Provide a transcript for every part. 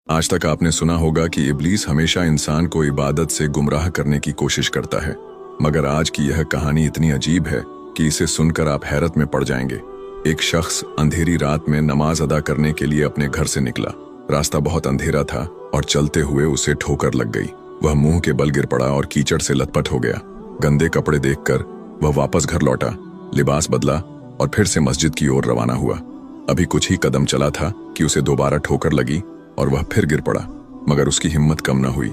आज तक आपने सुना होगा कि इब्लीस हमेशा इंसान को इबादत से गुमराह करने की कोशिश करता है, मगर आज की यह कहानी इतनी अजीब है कि इसे सुनकर आप हैरत में पड़ जाएंगे। एक शख्स अंधेरी रात में नमाज अदा करने के लिए अपने घर से निकला। रास्ता बहुत अंधेरा था और चलते हुए उसे ठोकर लग गई। वह मुंह के बल गिर पड़ा और कीचड़ से लथपथ हो गया। गंदे कपड़े देखकर वह वापस घर लौटा, लिबास बदला और फिर से मस्जिद की ओर रवाना हुआ। अभी कुछ ही कदम चला था कि उसे दोबारा ठोकर लगी और वह फिर गिर पड़ा, मगर उसकी हिम्मत कम न हुई।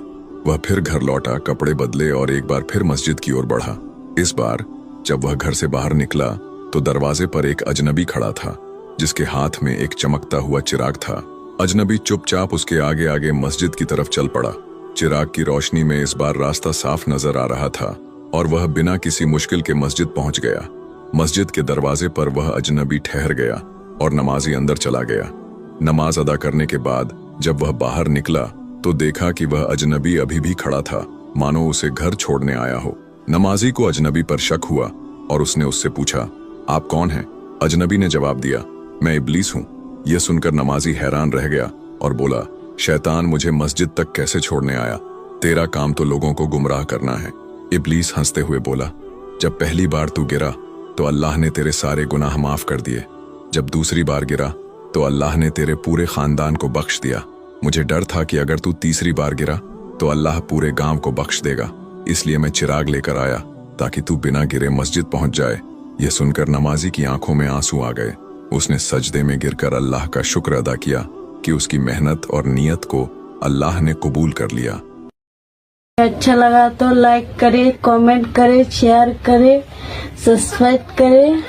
वह फिर घर लौटा, कपड़े बदले और एक बार फिर मस्जिद की ओर बढ़ा। इस बार जब वह घर से बाहर निकला तो दरवाजे पर एक अजनबी खड़ा था, जिसके हाथ में एक चमकता हुआ चिराग था। अजनबी चुपचाप उसके आगे आगे मस्जिद की तरफ चल पड़ा। चिराग की रोशनी में इस बार रास्ता साफ नजर आ रहा था और वह बिना किसी मुश्किल के मस्जिद पहुंच गया। मस्जिद के दरवाजे पर वह अजनबी ठहर गया और नमाजी अंदर चला गया। नमाज अदा करने के बाद जब वह बाहर निकला तो देखा कि वह अजनबी अभी भी खड़ा था, मानो उसे घर छोड़ने आया हो। नमाजी को अजनबी पर शक हुआ और उसने उससे पूछा, आप कौन हैं? अजनबी ने जवाब दिया, मैं इब्लीस हूँ। यह सुनकर नमाजी हैरान रह गया और बोला, शैतान मुझे मस्जिद तक कैसे छोड़ने आया? तेरा काम तो लोगों को गुमराह करना है। इब्लीस हंसते हुए बोला, जब पहली बार तू गिरा तो अल्लाह ने तेरे सारे गुनाह माफ कर दिए। जब दूसरी बार गिरा तो अल्लाह ने तेरे पूरे खानदान को बख्श दिया। मुझे डर था कि अगर तू तीसरी बार गिरा तो अल्लाह पूरे गांव को बख्श देगा, इसलिए मैं चिराग लेकर आया ताकि तू बिना गिरे मस्जिद पहुंच जाए। यह सुनकर नमाजी की आंखों में आंसू आ गए। उसने सजदे में गिरकर अल्लाह का शुक्र अदा किया कि उसकी मेहनत और नियत को अल्लाह ने कबूल कर लिया। अच्छा लगा तो लाइक करें, कमेंट करें, शेयर करें, सब्सक्राइब करें।